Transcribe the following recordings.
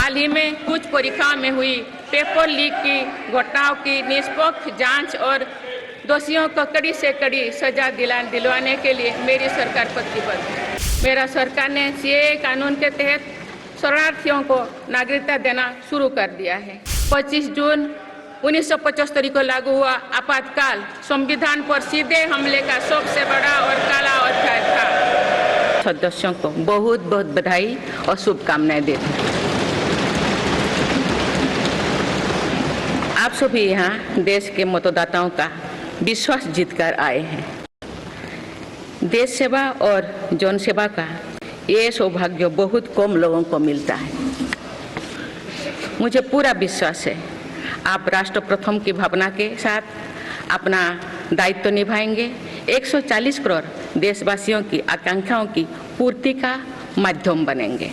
हाल ही में कुछ परीक्षाओं में हुई पेपर लीक की घटनाओं की निष्पक्ष जांच और दोषियों को कड़ी से कड़ी सजा दिलवाने के लिए मेरी सरकार प्रतिबद्ध है। मेरा सरकार ने सीएए कानून के तहत शरणार्थियों को नागरिकता देना शुरू कर दिया है। 25 जून 1975 को लागू हुआ आपातकाल संविधान पर सीधे हमले का सबसे बड़ा और काला अध्याय था। सदस्यों को बहुत बहुत बधाई और शुभकामनाएं देती हूं। आप सभी यहाँ देश के मतदाताओं का विश्वास जीतकर आए हैं। देश सेवा और जन सेवा का ये सौभाग्य बहुत कम लोगों को मिलता है। मुझे पूरा विश्वास है आप राष्ट्र प्रथम की भावना के साथ अपना दायित्व निभाएंगे, 140 करोड़ देशवासियों की आकांक्षाओं की पूर्ति का माध्यम बनेंगे।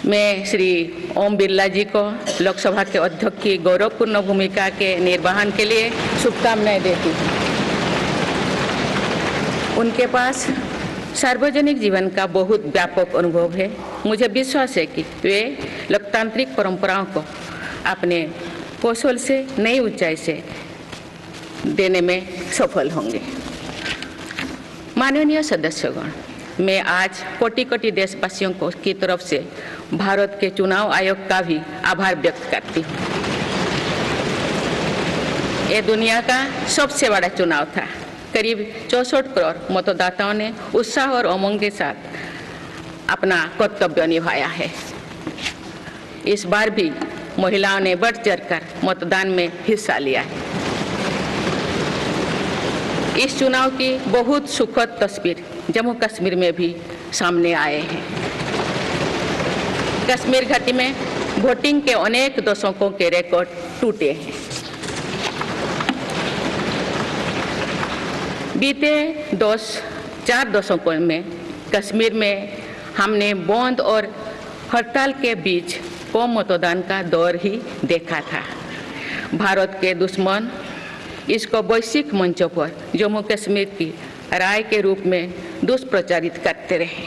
मैं श्री ओम बिरला जी को लोकसभा के अध्यक्ष की गौरवपूर्ण भूमिका के निर्वहन के लिए शुभकामनाएं देती हूँ। उनके पास सार्वजनिक जीवन का बहुत व्यापक अनुभव है। मुझे विश्वास है कि वे लोकतांत्रिक परंपराओं को अपने कौशल से नई ऊंचाई से देने में सफल होंगे। माननीय सदस्यगण, मैं आज कोटि कोटि देशवासियों को की तरफ से भारत के चुनाव आयोग का भी आभार व्यक्त करती हूँ। ये दुनिया का सबसे बड़ा चुनाव था। करीब 64 करोड़ मतदाताओं ने उत्साह और उमंग के साथ अपना कर्तव्य निभाया है। इस बार भी महिलाओं ने बढ़ चढ़कर मतदान में हिस्सा लिया है। इस चुनाव की बहुत सुखद तस्वीर जम्मू कश्मीर में भी सामने आए हैं। कश्मीर घाटी में वोटिंग के अनेक दशकों के रिकॉर्ड टूटे हैं। बीते 4 दशकों में कश्मीर में हमने बंद और हड़ताल के बीच कम मतदान का दौर ही देखा था। भारत के दुश्मन इसको वैश्विक मंचों पर जम्मू कश्मीर की राय के रूप में दुष्प्रचारित करते रहे,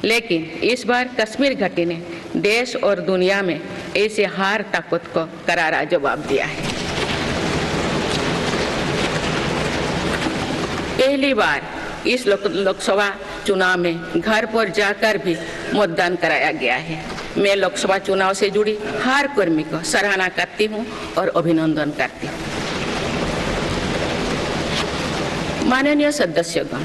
लेकिन इस बार कश्मीर घाटी ने देश और दुनिया में ऐसे हार ताकत को करारा जवाब दिया है। पहली बार इस लोकसभा चुनाव में घर पर जाकर भी मतदान कराया गया है। मैं लोकसभा चुनाव से जुड़ी हर कर्मी को सराहना करती हूं और अभिनंदन करती हूं। माननीय सदस्यगण,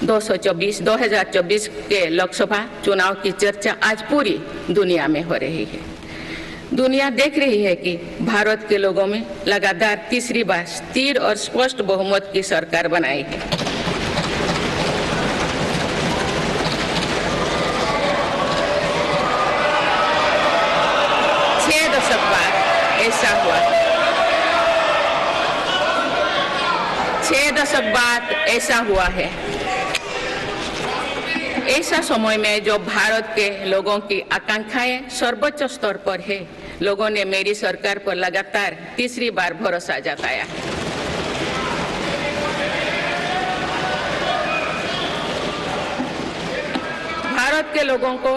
2024 के लोकसभा चुनाव की चर्चा आज पूरी दुनिया में हो रही है। दुनिया देख रही है कि भारत के लोगों में लगातार तीसरी बार स्थिर और स्पष्ट बहुमत की सरकार बनाई है। छह दशक बाद ऐसा हुआ है। ऐसा समय में जो भारत के लोगों की आकांक्षाएं सर्वोच्च स्तर पर है, लोगों ने मेरी सरकार पर लगातार तीसरी बार भरोसा जताया है। भारत के लोगों को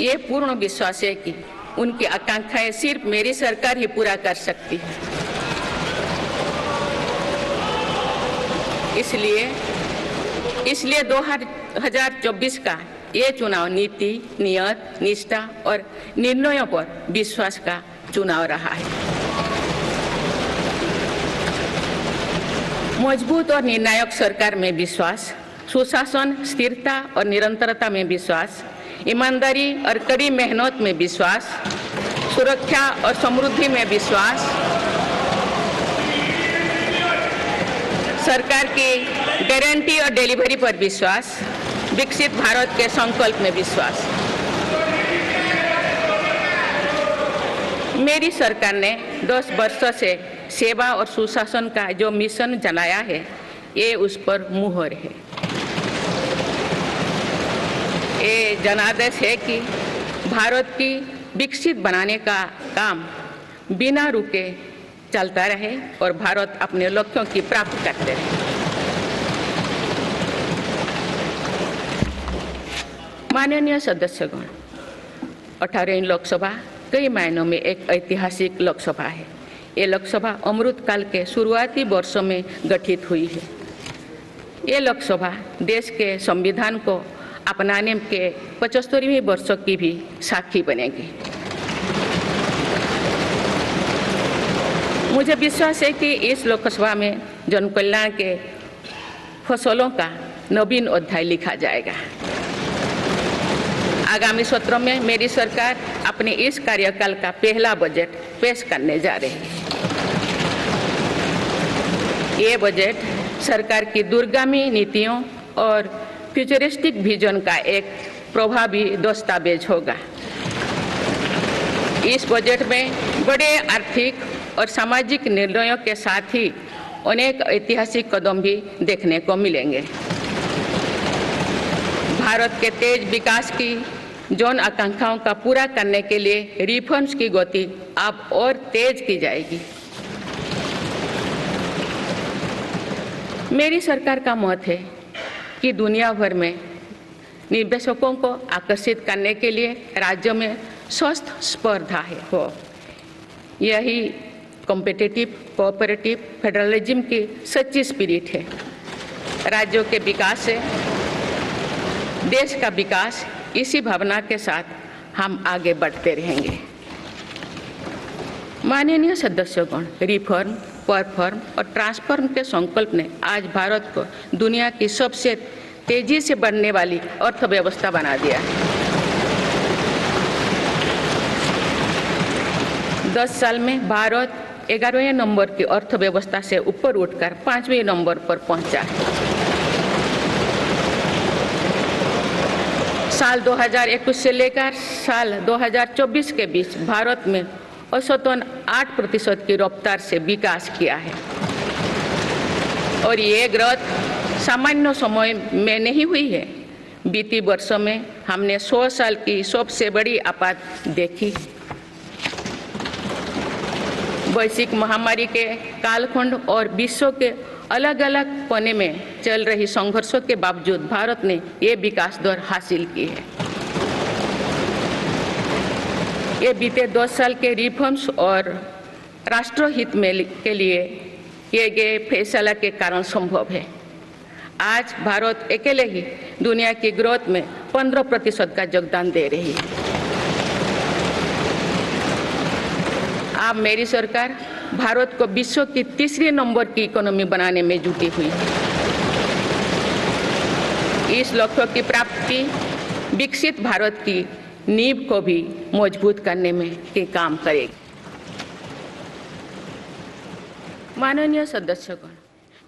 ये पूर्ण विश्वास है कि उनकी आकांक्षाएं सिर्फ मेरी सरकार ही पूरा कर सकती है। इसलिए 2024 का ये चुनाव नीति, नियत, निष्ठा और निर्णयों पर विश्वास का चुनाव रहा है। मजबूत और निर्णायक सरकार में विश्वास, सुशासन, स्थिरता और निरंतरता में विश्वास, ईमानदारी और कड़ी मेहनत में विश्वास, सुरक्षा और समृद्धि में विश्वास, सरकार की गारंटी और डिलीवरी पर विश्वास, विकसित भारत के संकल्प में विश्वास। मेरी सरकार ने 10 वर्षों से सेवा और सुशासन का जो मिशन चलाया है, ये उस पर मुहर है। ये जनादेश है कि भारत की विकसित बनाने का काम बिना रुके चलता रहे और भारत अपने लक्ष्यों की प्राप्ति करते रहे। माननीय सदस्यगण, 18वीं लोकसभा कई मायनों में एक ऐतिहासिक लोकसभा है। ये लोकसभा अमृतकाल के शुरुआती वर्षों में गठित हुई है। ये लोकसभा देश के संविधान को अपनाने के 75वें वर्षों की भी साक्षी बनेगी। मुझे विश्वास है कि इस लोकसभा में जन कल्याण के फसलों का नवीन अध्याय लिखा जाएगा। आगामी सत्र में मेरी सरकार अपने इस कार्यकाल का पहला बजट पेश करने जा रही है। ये बजट सरकार की दूरगामी नीतियों और फ्यूचरिस्टिक विजन का एक प्रभावी दस्तावेज होगा। इस बजट में बड़े आर्थिक और सामाजिक निर्णयों के साथ ही अनेक ऐतिहासिक कदम भी देखने को मिलेंगे। भारत के तेज विकास की जन आकांक्षाओं का पूरा करने के लिए रिफॉर्म्स की गति अब और तेज की जाएगी। मेरी सरकार का मत है कि दुनिया भर में निवेशकों को आकर्षित करने के लिए राज्यों में स्वस्थ स्पर्धा हो। यही कॉम्पिटिटिव कोऑपरेटिव फेडरलिज्म की सच्ची स्पिरिट है। राज्यों के विकास से देश का विकास, इसी भावना के साथ हम आगे बढ़ते रहेंगे। माननीय सदस्यगण, रिफॉर्म, परफॉर्म और ट्रांसफॉर्म के संकल्प ने आज भारत को दुनिया की सबसे तेजी से बढ़ने वाली अर्थव्यवस्था बना दिया है। 10 साल में भारत 11वें नंबर की अर्थव्यवस्था से ऊपर उठकर 5वें नंबर पर पहुंचा है। साल 2021 से लेकर साल 2024 के बीच भारत में औसतन 8% की रफ्तार से विकास किया है। और ये ग्रोथ सामान्य समय में नहीं हुई है। बीती वर्षों में हमने 100 साल की सबसे बड़ी आपात देखी। वैश्विक महामारी के कालखंड और विश्व के अलग अलग कोने में चल रही संघर्षों के बावजूद भारत ने ये विकास दर हासिल की है। ये बीते 10 साल के रिफॉर्म्स और राष्ट्रहित में के लिए किए गए फैसला के कारण संभव है। आज भारत अकेले ही दुनिया की ग्रोथ में 15% का योगदान दे रही है। अब मेरी सरकार भारत को विश्व की 3रे नंबर की इकोनॉमी बनाने में जुटी हुई है। इस लक्ष्य की प्राप्ति विकसित भारत की नींव को भी मजबूत करने में काम करेगी। माननीय सदस्यगण,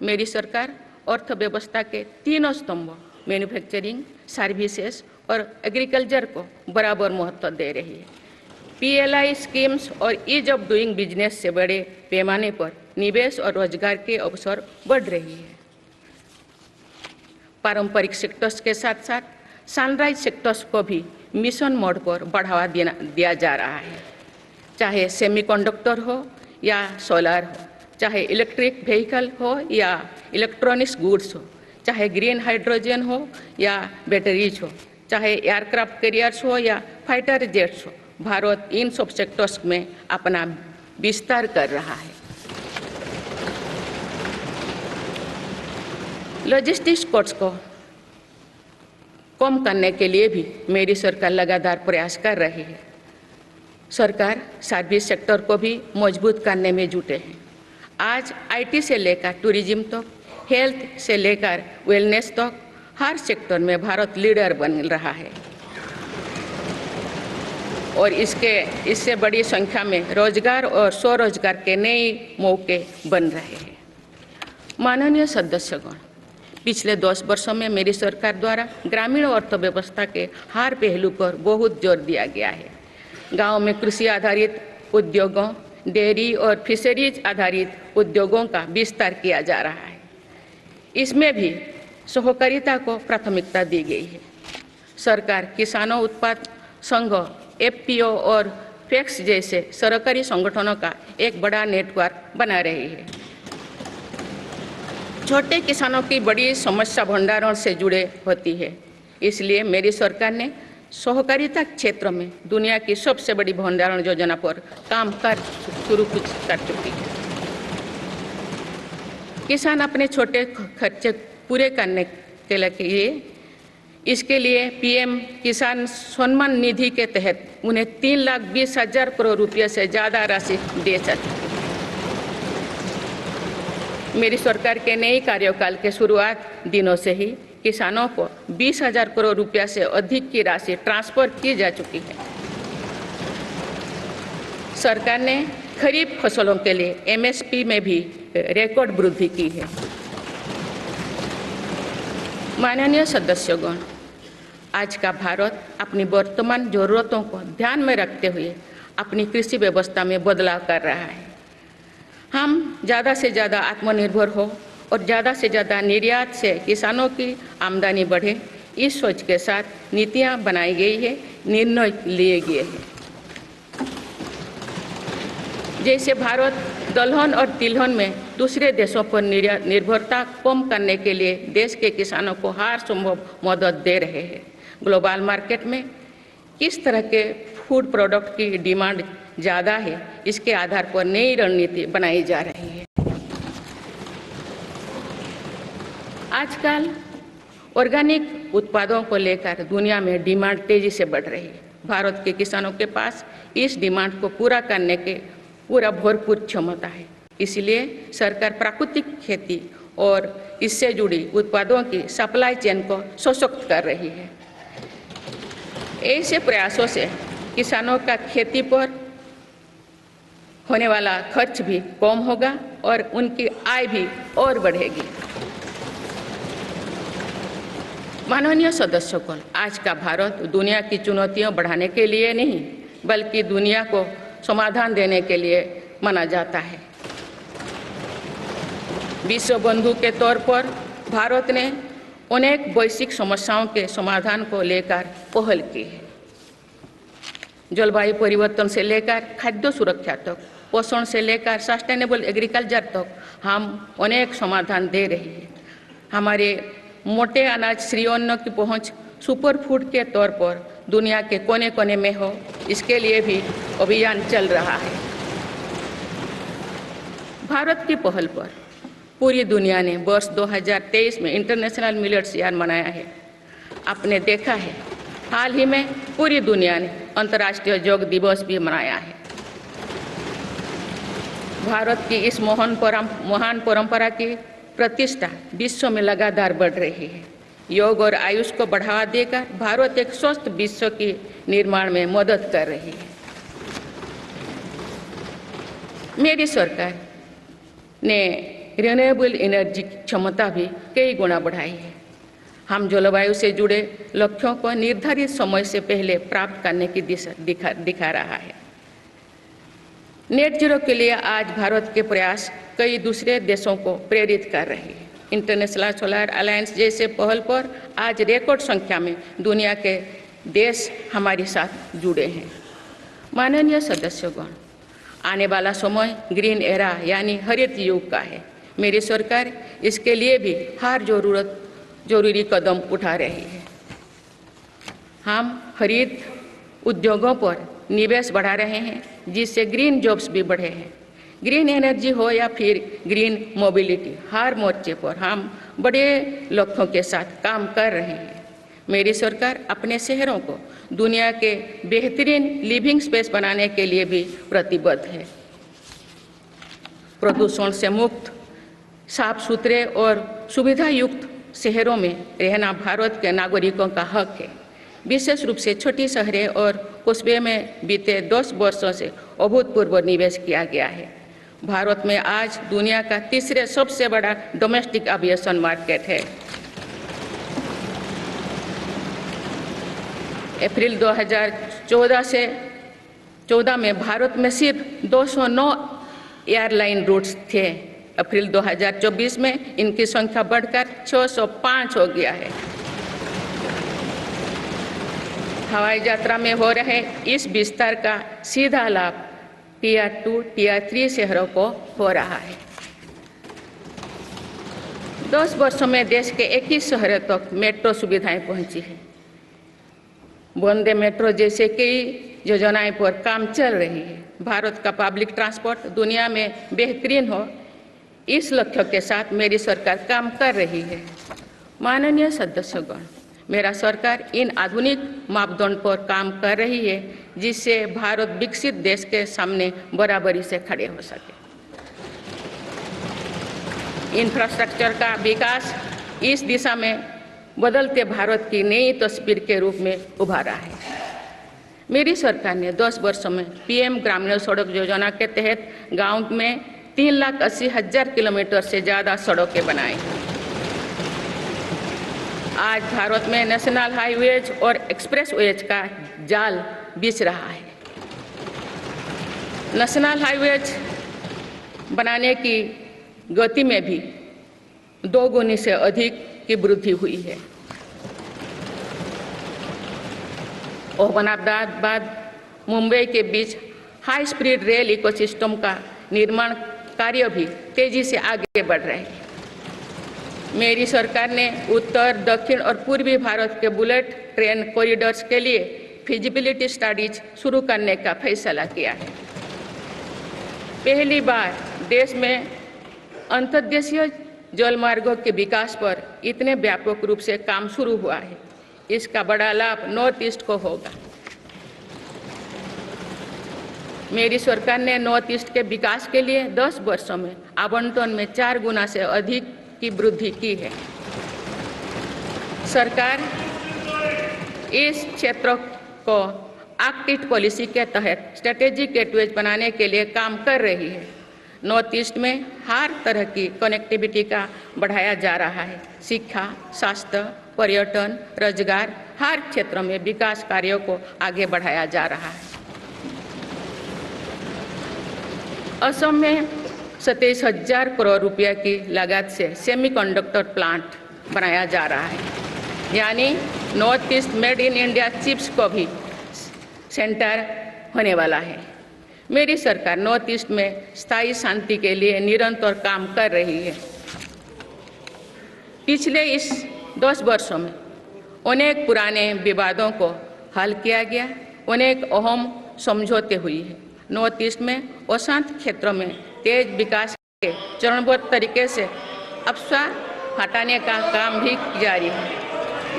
मेरी सरकार अर्थव्यवस्था के 3 स्तंभ मैन्युफैक्चरिंग, सर्विसेज और एग्रीकल्चर को बराबर महत्व दे रही है। PLI स्कीम्स और ईज ऑफ डूइंग बिजनेस से बड़े पैमाने पर निवेश और रोजगार के अवसर बढ़ रही है। पारंपरिक सेक्टर्स के साथ साथ सनराइज सेक्टर्स को भी मिशन मोड पर बढ़ावा दिया जा रहा है। चाहे सेमीकंडक्टर हो या सोलर हो, चाहे इलेक्ट्रिक व्हीकल हो या इलेक्ट्रॉनिक्स गुड्स हो, चाहे ग्रीन हाइड्रोजन हो या बैटरीज हो, चाहे एयरक्राफ्ट कैरियर्स हो या फाइटर जेट्स हो, भारत इन सब सेक्टर्स में अपना विस्तार कर रहा है। लॉजिस्टिक्स कॉस्ट को कम करने के लिए भी मेरी सरकार लगातार प्रयास कर रही है। सरकार सर्विस सेक्टर को भी मजबूत करने में जुटे हैं। आज IT से लेकर टूरिज्म तक, हेल्थ से लेकर वेलनेस तक हर सेक्टर में भारत लीडर बन रहा है और इससे बड़ी संख्या में रोजगार और स्वरोजगार के नए मौके बन रहे हैं। माननीय सदस्यगण, पिछले 10 वर्षों में मेरी सरकार द्वारा ग्रामीण अर्थव्यवस्था के हर पहलू पर बहुत जोर दिया गया है। गांव में कृषि आधारित उद्योगों, डेयरी और फिशरीज आधारित उद्योगों का विस्तार किया जा रहा है। इसमें भी सहकारिता को प्राथमिकता दी गई है। सरकार किसानों उत्पाद संघ, FPO और FACTS जैसे सरकारी संगठनों का एक बड़ा नेटवर्क बना रही है। छोटे किसानों की बड़ी समस्या भंडारण से जुड़े होती है। इसलिए मेरी सरकार ने सहकारिता क्षेत्र में दुनिया की सबसे बड़ी भंडारण योजना पर काम शुरू कर चुकी है। किसान अपने छोटे खर्चे पूरे करने के लिए इसके लिए पीएम किसान सम्मान निधि के तहत उन्हें 3,20,000 करोड़ रुपये से ज़्यादा राशि दे सकती है। मेरी सरकार के नई कार्यकाल के शुरुआत दिनों से ही किसानों को 20,000 करोड़ रुपया से अधिक की राशि ट्रांसफर की जा चुकी है। सरकार ने खरीफ फसलों के लिए एमएसपी में भी रिकॉर्ड वृद्धि की है। माननीय सदस्यगण, आज का भारत अपनी वर्तमान जरूरतों को ध्यान में रखते हुए अपनी कृषि व्यवस्था में बदलाव कर रहा है। हम ज़्यादा से ज़्यादा आत्मनिर्भर हो और ज़्यादा से ज़्यादा निर्यात से किसानों की आमदनी बढ़े, इस सोच के साथ नीतियाँ बनाई गई है, निर्णय लिए गए हैं। जैसे भारत दलहन और तिलहन में दूसरे देशों पर निर्भरता कम करने के लिए देश के किसानों को हर संभव मदद दे रहे हैं। ग्लोबल मार्केट में किस तरह के फूड प्रोडक्ट की डिमांड ज़्यादा है, इसके आधार पर नई रणनीति बनाई जा रही है। आजकल ऑर्गेनिक उत्पादों को लेकर दुनिया में डिमांड तेजी से बढ़ रही है। भारत के किसानों के पास इस डिमांड को पूरा करने के पूरा भरपूर क्षमता है। इसलिए सरकार प्राकृतिक खेती और इससे जुड़ी उत्पादों की सप्लाई चेन को सशक्त कर रही है। ऐसे प्रयासों से किसानों का खेती पर होने वाला खर्च भी कम होगा और उनकी आय भी और बढ़ेगी। माननीय सदस्यगण, आज का भारत दुनिया की चुनौतियां बढ़ाने के लिए नहीं बल्कि दुनिया को समाधान देने के लिए माना जाता है। विश्व बंधु के तौर पर भारत ने अनेक वैश्विक समस्याओं के समाधान को लेकर पहल की है। जलवायु परिवर्तन से लेकर खाद्य सुरक्षा तक, पोषण से लेकर सस्टेनेबल एग्रीकल्चर तक हम अनेक समाधान दे रहे हैं। हमारे मोटे अनाज श्री अन्न की पहुंच सुपर फूड के तौर पर दुनिया के कोने कोने में हो, इसके लिए भी अभियान चल रहा है। भारत की पहल पर पूरी दुनिया ने वर्ष 2023 में इंटरनेशनल मिलेट्स ईयर मनाया है। आपने देखा है, हाल ही में पूरी दुनिया ने अंतर्राष्ट्रीय योग दिवस भी मनाया है। भारत की इस महान परंपरा की प्रतिष्ठा विश्व में लगातार बढ़ रही है। योग और आयुष को बढ़ावा देकर भारत एक स्वस्थ विश्व के निर्माण में मदद कर रही है। मेरी सरकार ने रिन्यूएबल एनर्जी की क्षमता भी कई गुना बढ़ाई है। हम जलवायु से जुड़े लक्ष्यों को निर्धारित समय से पहले प्राप्त करने की दिशा दिखा रहा है। नेट जीरो के लिए आज भारत के प्रयास कई दूसरे देशों को प्रेरित कर रहे हैं। इंटरनेशनल सोलर अलायंस जैसे पहल पर आज रिकॉर्ड संख्या में दुनिया के देश हमारे साथ जुड़े हैं। माननीय सदस्यगण, आने वाला समय ग्रीन एरा यानी हरित युग का है। मेरी सरकार इसके लिए भी हर जरूरी कदम उठा रही है। हम हरित उद्योगों पर निवेश बढ़ा रहे हैं, जिससे ग्रीन जॉब्स भी बढ़े हैं। ग्रीन एनर्जी हो या फिर ग्रीन मोबिलिटी, हर मोर्चे पर हम बड़े लक्ष्यों के साथ काम कर रहे हैं। मेरी सरकार अपने शहरों को दुनिया के बेहतरीन लिविंग स्पेस बनाने के लिए भी प्रतिबद्ध है। प्रदूषण से मुक्त, साफ सुथरे और सुविधा युक्त शहरों में रहना भारत के नागरिकों का हक है। विशेष रूप से छोटी शहरें और कस्बे में बीते 10 वर्षों से अभूतपूर्व निवेश किया गया है। भारत में आज दुनिया का तीसरे सबसे बड़ा डोमेस्टिक एविएशन मार्केट है। अप्रैल 2014 में भारत में सिर्फ 209 एयरलाइन रूट्स थे। अप्रैल 2024 में इनकी संख्या बढ़कर 605 हो गया है। हवाई यात्रा में हो रहे इस विस्तार का सीधा लाभ टियर 2, टियर 3 शहरों को हो रहा है। 10 वर्षों में देश के 21 शहरों तक मेट्रो सुविधाएं पहुंची है। वंदे मेट्रो जैसे कई योजनाएं पर काम चल रही है। भारत का पब्लिक ट्रांसपोर्ट दुनिया में बेहतरीन हो, इस लक्ष्य के साथ मेरी सरकार काम कर रही है। माननीय सदस्यगण, मेरा सरकार इन आधुनिक मापदंड पर काम कर रही है जिससे भारत विकसित देश के सामने बराबरी से खड़े हो सके। इंफ्रास्ट्रक्चर का विकास इस दिशा में बदलते भारत की नई तस्वीर के रूप में उभारा है। मेरी सरकार ने 10 वर्षों में पीएम ग्रामीण सड़क योजना के तहत गांव में 3,80,000 किलोमीटर से ज़्यादा सड़कें बनाई। आज भारत में नेशनल हाईवेज और एक्सप्रेसवेज का जाल बिछ रहा है। नेशनल हाईवेज बनाने की गति में भी 2 गुनी से अधिक की वृद्धि हुई है। अहमदाबाद मुंबई के बीच हाई स्पीड रेल इकोसिस्टम का निर्माण कार्य भी तेजी से आगे बढ़ रहे हैं। मेरी सरकार ने उत्तर, दक्षिण और पूर्वी भारत के बुलेट ट्रेन कॉरिडोर्स के लिए फिजिबिलिटी स्टडीज शुरू करने का फैसला किया है। पहली बार देश में अंतर्देशीय जलमार्गों के विकास पर इतने व्यापक रूप से काम शुरू हुआ है। इसका बड़ा लाभ नॉर्थ ईस्ट को होगा। मेरी सरकार ने नॉर्थ ईस्ट के विकास के लिए 10 वर्षों में आवंटन में 4 गुना से अधिक की वृद्धि की है। सरकार इस क्षेत्र को एक्ट पॉलिसी के तहत स्ट्रेटेजिक गेटवेज बनाने के लिए काम कर रही है। नॉर्थ ईस्ट में हर तरह की कनेक्टिविटी का बढ़ाया जा रहा है। शिक्षा, स्वास्थ्य, पर्यटन, रोजगार, हर क्षेत्र में विकास कार्यों को आगे बढ़ाया जा रहा है। असम में 27,000 करोड़ रुपये की लागत से सेमीकंडक्टर प्लांट बनाया जा रहा है। यानी north east made in India chips को भी सेंटर होने वाला है। मेरी सरकार नॉर्थ ईस्ट में स्थायी शांति के लिए निरंतर काम कर रही है। पिछले इस 10 वर्षों में अनेक पुराने विवादों को हल किया गया, अनेक अहम समझौते हुई है। नॉर्थ ईस्ट में अशांत क्षेत्रों में तेज विकास के चरणबद्ध तरीके से अफवाह हटाने का काम भी जारी है।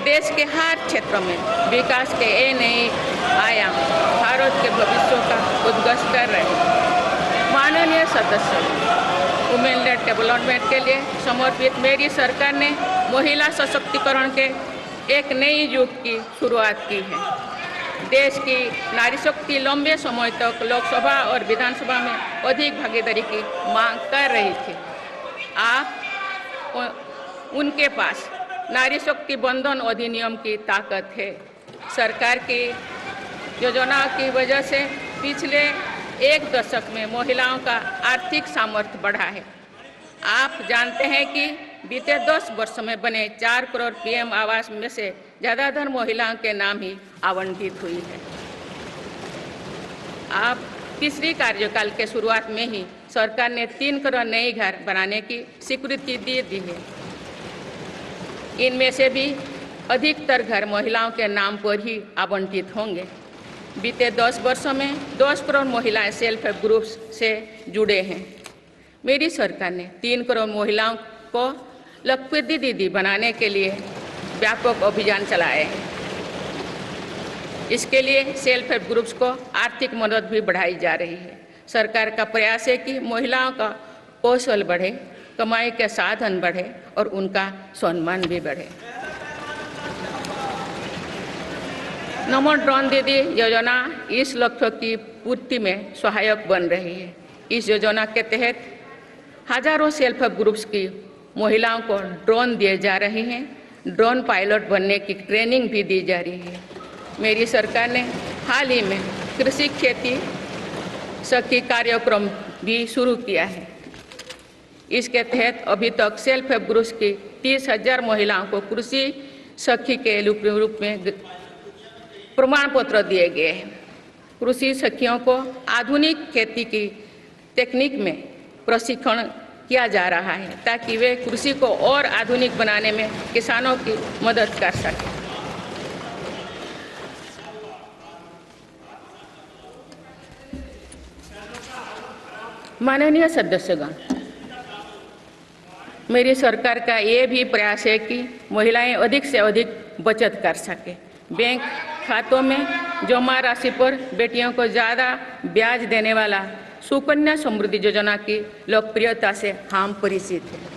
देश के हर क्षेत्र में विकास के नए आयाम भारत के भविष्य का उद्घोष कर रहे हैं। माननीय सदस्य, वुमेन लेड डेवलपमेंट के लिए समर्पित मेरी सरकार ने महिला सशक्तिकरण के एक नई युग की शुरुआत की है। देश की नारी शक्ति लंबे समय तक लोकसभा और विधानसभा में अधिक भागीदारी की मांग कर रही थी। आप उनके पास नारी शक्ति बंधन अधिनियम की ताकत है। सरकार की योजनाओं की वजह से पिछले 1 दशक में महिलाओं का आर्थिक सामर्थ्य बढ़ा है। आप जानते हैं कि बीते 10 वर्षों में बने 4 करोड़ पीएम आवास में से ज़्यादातर महिलाओं के नाम ही आवंटित हुई है। आप तीसरी कार्यकाल के शुरुआत में ही सरकार ने 3 करोड़ नए घर बनाने की स्वीकृति दे दी है। इनमें से भी अधिकतर घर महिलाओं के नाम पर ही आवंटित होंगे। बीते 10 वर्षों में 10 करोड़ महिलाएं सेल्फ हेल्प ग्रुप्स से जुड़े हैं। मेरी सरकार ने 3 करोड़ महिलाओं को लखपति दीदी बनाने के लिए व्यापक अभियान चलाए हैं। इसके लिए सेल्फ हेल्प ग्रुप्स को आर्थिक मदद भी बढ़ाई जा रही है। सरकार का प्रयास है कि महिलाओं का कौशल बढ़े, कमाई के साधन बढ़े और उनका सम्मान भी बढ़े। नमो ड्रोन दीदी योजना इस लक्ष्य की पूर्ति में सहायक बन रही है। इस योजना के तहत हजारों सेल्फ हेल्प ग्रुप्स की महिलाओं को ड्रोन दिए जा रहे हैं। ड्रोन पायलट बनने की ट्रेनिंग भी दी जा रही है। मेरी सरकार ने हाल ही में कृषि खेती सखी कार्यक्रम भी शुरू किया है। इसके तहत अभी तक सेल्फ हेल्प ग्रुप्स की 30,000 महिलाओं को कृषि सखी के रूप में प्रमाण पत्र दिए गए हैं। कृषि सखियों को आधुनिक खेती की तकनीक में प्रशिक्षण किया जा रहा है ताकि वे कृषि को और आधुनिक बनाने में किसानों की मदद कर सकें। माननीय सदस्यगण, मेरी सरकार का ये भी प्रयास है कि महिलाएं अधिक से अधिक बचत कर सके। बैंक खातों में जमा राशि पर बेटियों को ज़्यादा ब्याज देने वाला सुकन्या समृद्धि योजना की लोकप्रियता से हम परिचित हैं।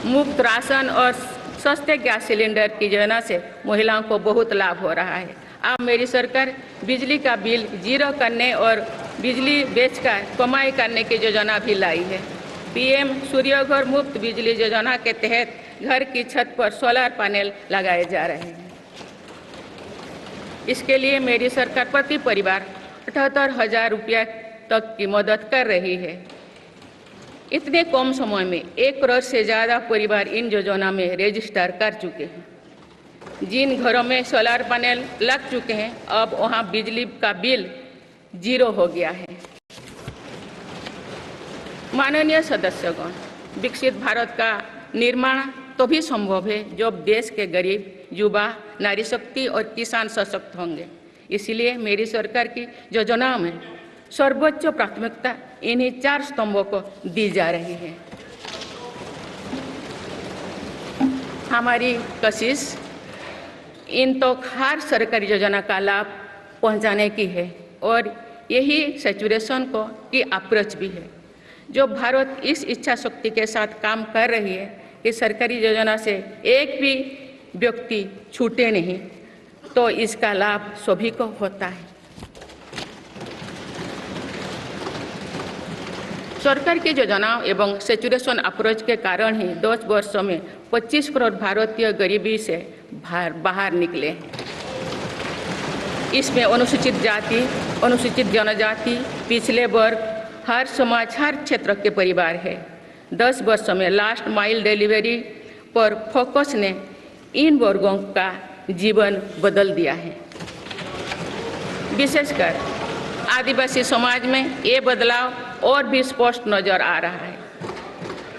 मुफ्त राशन और सस्ते गैस सिलेंडर की योजना से महिलाओं को बहुत लाभ हो रहा है। अब मेरी सरकार बिजली का बिल जीरो करने और बिजली बेचकर कमाई करने की योजना भी लाई है। पीएम सूर्यघर मुफ्त बिजली योजना के तहत घर की छत पर सोलर पैनल लगाए जा रहे हैं। इसके लिए मेरी सरकार प्रति परिवार 78,000 रुपया तक की मदद कर रही है। इतने कम समय में 1 करोड़ से ज़्यादा परिवार इन योजना में रजिस्टर कर चुके हैं। जिन घरों में सोलर पैनल लग चुके हैं, अब वहां बिजली का बिल जीरो हो गया है। माननीय सदस्यगण, विकसित भारत का निर्माण तभी संभव है जब देश के गरीब, युवा, नारी शक्ति और किसान सशक्त होंगे। इसलिए मेरी सरकार की योजनाओं में सर्वोच्च प्राथमिकता इन्हीं 4 स्तंभों को दी जा रही है। हमारी कोशिश इन तो हर सरकारी योजना का लाभ पहुंचाने की है और यही सैचुरेशन को की अप्रोच भी है। जो भारत इस इच्छा शक्ति के साथ काम कर रही है कि सरकारी योजना से एक भी व्यक्ति छूटे नहीं, तो इसका लाभ सभी को होता है। सरकार की योजनाओं एवं सैचुरेशन अप्रोच के कारण ही 10 वर्षों में 25 करोड़ भारतीय गरीबी से बाहर निकले हैं। इसमें अनुसूचित जाति, अनुसूचित जनजाति, पिछले वर्ग, हर समाज, हर क्षेत्र के परिवार है। 10 वर्षों में लास्ट माइल डिलीवरी पर फोकस ने इन वर्गों का जीवन बदल दिया है। विशेषकर आदिवासी समाज में ये बदलाव और भी स्पष्ट नजर आ रहा है।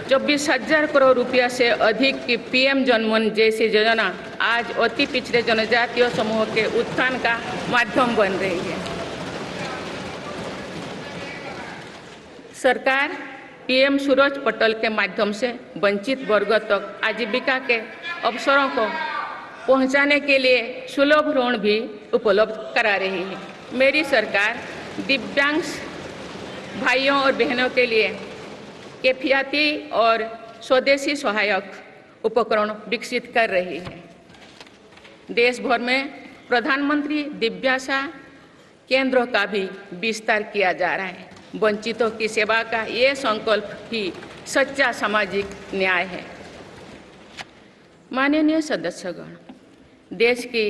24,000 करोड़ रुपया से अधिक की पीएम जनमन जैसी योजना आज अति पिछड़े जनजातीय समूह के उत्थान का माध्यम बन रही है। सरकार पीएम सूरज पटल के माध्यम से वंचित वर्गों तक आजीविका के अवसरों को पहुंचाने के लिए सुलभ ऋण भी उपलब्ध करा रही है। मेरी सरकार दिव्यांग भाइयों और बहनों के लिए किफायती और स्वदेशी सहायक उपकरण विकसित कर रही है। देश भर में प्रधानमंत्री दिव्याशा केंद्रों का भी विस्तार किया जा रहा है। वंचितों की सेवा का ये संकल्प ही सच्चा सामाजिक न्याय है। माननीय सदस्यगण, देश की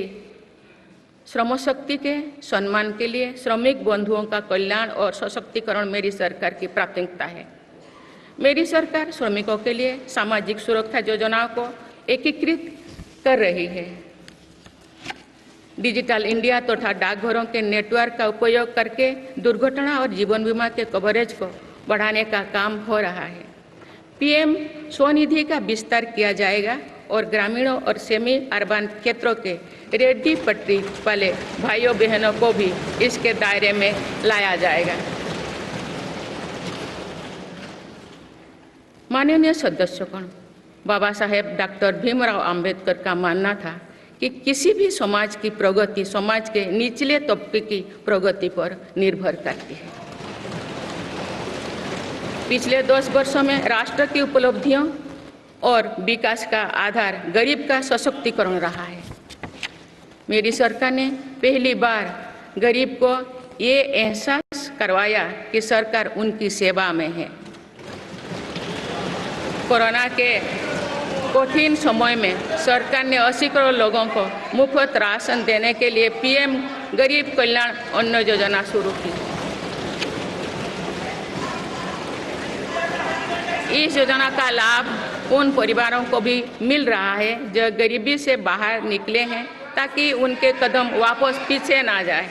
श्रम शक्ति के सम्मान के लिए श्रमिक बंधुओं का कल्याण और सशक्तिकरण मेरी सरकार की प्राथमिकता है। मेरी सरकार श्रमिकों के लिए सामाजिक सुरक्षा योजनाओं को एकीकृत कर रही है। डिजिटल इंडिया तथा डाकघरों के नेटवर्क का उपयोग करके दुर्घटना और जीवन बीमा के कवरेज को बढ़ाने का काम हो रहा है। पीएम स्वनिधि का विस्तार किया जाएगा और ग्रामीणों और सेमी अर्बन क्षेत्रों के रेहड़ी पटरी वाले भाइयों बहनों को भी इसके दायरे में लाया जाएगा। माननीय सदस्यगण, बाबा साहेब डॉक्टर भीमराव अंबेडकर का मानना था कि किसी भी समाज की प्रगति समाज के निचले तबके की प्रगति पर निर्भर करती है। पिछले 10 वर्षों में राष्ट्र की उपलब्धियों और विकास का आधार गरीब का सशक्तिकरण रहा है। मेरी सरकार ने पहली बार गरीब को ये एहसास करवाया कि सरकार उनकी सेवा में है। कोरोना के कठिन समय में सरकार ने 80 करोड़ लोगों को मुफ्त राशन देने के लिए पीएम गरीब कल्याण अन्न योजना शुरू की। इस योजना का लाभ उन परिवारों को भी मिल रहा है जो गरीबी से बाहर निकले हैं, ताकि उनके कदम वापस पीछे ना जाए।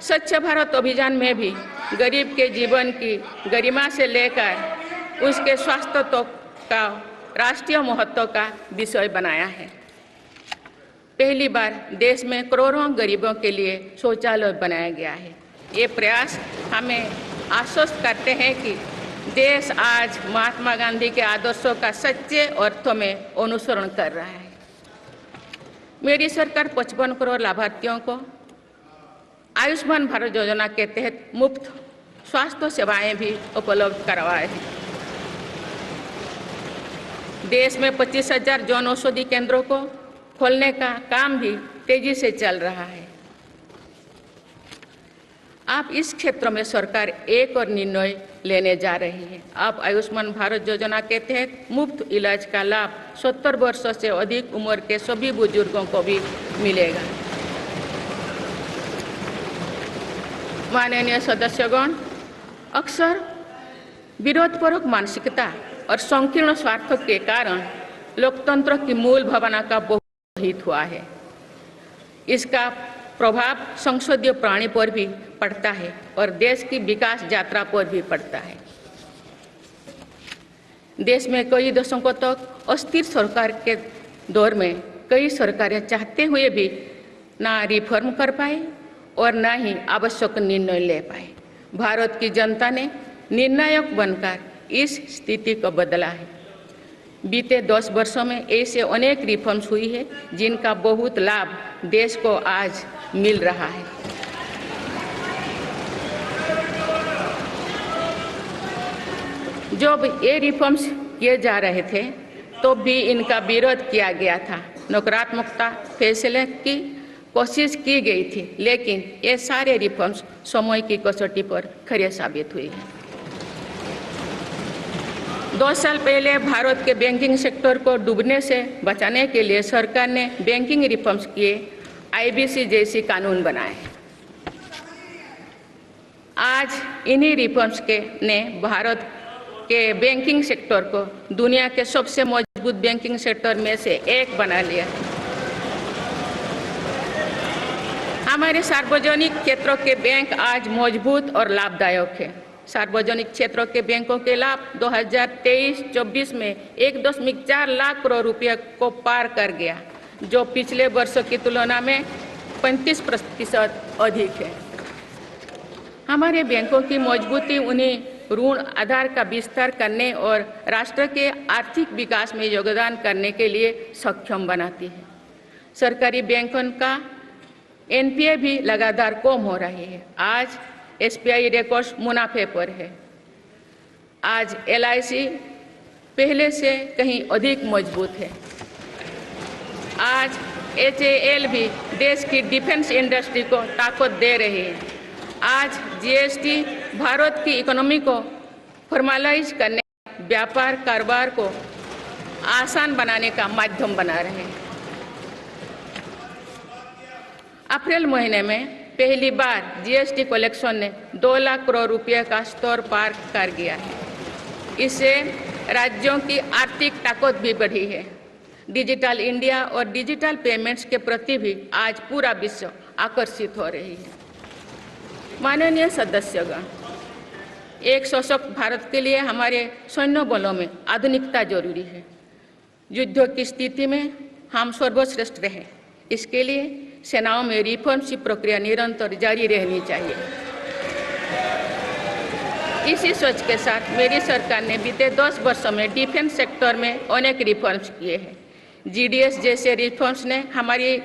स्वच्छ भारत अभियान में भी गरीब के जीवन की गरिमा से लेकर उसके स्वास्थ्य तक का राष्ट्रीय महत्व का विषय बनाया है। पहली बार देश में करोड़ों गरीबों के लिए शौचालय बनाया गया है। ये प्रयास हमें आश्वस्त करते हैं कि देश आज महात्मा गांधी के आदर्शों का सच्चे अर्थों में अनुसरण कर रहा है। मेरी सरकार 55 करोड़ लाभार्थियों को आयुष्मान भारत योजना के तहत मुफ्त स्वास्थ्य सेवाएं भी उपलब्ध करवाए हैं। देश में 25,000 जन औषधि केंद्रों को खोलने का काम भी तेजी से चल रहा है। आप इस क्षेत्र में सरकार एक और निर्णय लेने जा रही है। आप आयुष्मान भारत योजना के तहत मुफ्त इलाज का लाभ 70 वर्षों से अधिक उम्र के सभी बुजुर्गों को भी मिलेगा। माननीय सदस्यगण, अक्सर विरोधपूर्वक मानसिकता और संकीर्ण स्वार्थों के कारण लोकतंत्र की मूल भावना का बहुत हित हुआ है। इसका प्रभाव संसदीय प्रणाली पर भी पड़ता है और देश की विकास यात्रा पर भी पड़ता है। देश में कई दशकों तक अस्थिर सरकार के दौर में कई सरकारें चाहते हुए भी ना रिफॉर्म कर पाए और ना ही आवश्यक निर्णय ले पाए। भारत की जनता ने निर्णायक बनकर इस स्थिति को बदला है। बीते 10 वर्षों में ऐसे अनेक रिफॉर्म्स हुई है जिनका बहुत लाभ देश को आज मिल रहा है। जब ये रिफॉर्म्स किए जा रहे थे तो भी इनका विरोध किया गया था। नकारात्मकता फैसले की कोशिश की गई थी, लेकिन ये सारे रिफॉर्म्स समय की कसौटी पर खरे साबित हुए हैं। 2 साल पहले भारत के बैंकिंग सेक्टर को डूबने से बचाने के लिए सरकार ने बैंकिंग रिफॉर्म्स किए, आईबीसी जैसी कानून बनाए। आज इन्हीं रिफॉर्म्स ने भारत के बैंकिंग सेक्टर को दुनिया के सबसे मजबूत बैंकिंग सेक्टर में से एक बना लिया। हमारे सार्वजनिक क्षेत्रों के बैंक आज मजबूत और लाभदायक है। सार्वजनिक क्षेत्रों के बैंकों के लाभ 2023-24 में 1.4 लाख करोड़ रुपये को पार कर गया, जो पिछले वर्षों की तुलना में 35% अधिक है। हमारे बैंकों की मजबूती उन्हें ऋण आधार का विस्तार करने और राष्ट्र के आर्थिक विकास में योगदान करने के लिए सक्षम बनाती है। सरकारी बैंकों का एनपीए भी लगातार कम हो रही है। आज एसबीआई रिकॉर्ड मुनाफे पर है। आज एलआईसी पहले से कहीं अधिक मजबूत है। आज एचएएल भी देश की डिफेंस इंडस्ट्री को ताकत दे रही है। आज जीएसटी भारत की इकोनॉमी को फॉर्मलाइज करने, व्यापार कारोबार को आसान बनाने का माध्यम बना रहे हैं। अप्रैल महीने में पहली बार जीएसटी कलेक्शन ने 2 लाख करोड़ रुपये का स्तर पार कर गया है। इससे राज्यों की आर्थिक ताकत भी बढ़ी है। डिजिटल इंडिया और डिजिटल पेमेंट्स के प्रति भी आज पूरा विश्व आकर्षित हो रही है। माननीय सदस्यगण, एक सशक्त भारत के लिए हमारे सैन्य बलों में आधुनिकता जरूरी है। युद्ध की स्थिति में हम सर्वश्रेष्ठ रहें, इसके लिए सेनाओं में रिफॉर्म्स की प्रक्रिया निरंतर जारी रहनी चाहिए। इसी सोच के साथ मेरी सरकार ने बीते 10 वर्षों में डिफेंस सेक्टर में अनेक रिफॉर्म्स किए हैं। जीडीएस जैसे रिफॉर्म्स ने हमारी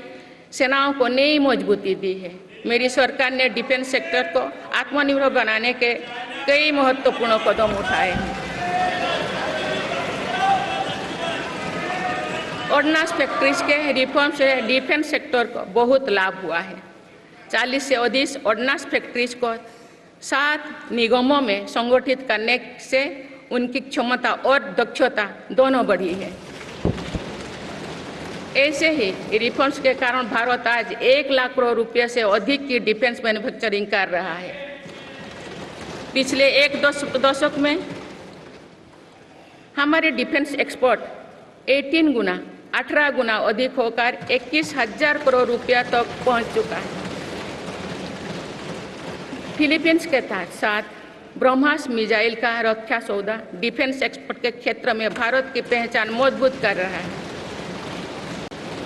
सेनाओं को नई मजबूती दी है। मेरी सरकार ने डिफेंस सेक्टर को आत्मनिर्भर बनाने के कई महत्वपूर्ण कदम उठाए हैं। ऑर्डिनेंस फैक्ट्रीज के रिफॉर्म से डिफेंस सेक्टर को बहुत लाभ हुआ है। 40 से अधिक ऑर्डिनेंस फैक्ट्रीज को 7 निगमों में संगठित करने से उनकी क्षमता और दक्षता दोनों बढ़ी है। ऐसे ही रिफॉर्म्स के कारण भारत आज 1 लाख करोड़ रुपये से अधिक की डिफेंस मैन्युफैक्चरिंग कर रहा है। पिछले एक दशक में हमारे डिफेंस एक्सपोर्ट 18 गुना अधिक होकर 21,000 करोड़ रुपया तक पहुंच चुका है। फिलीपींस के साथ ब्रह्मास मिसाइल का रक्षा सौदा डिफेंस एक्सपोर्ट के क्षेत्र में भारत की पहचान मजबूत कर रहा है।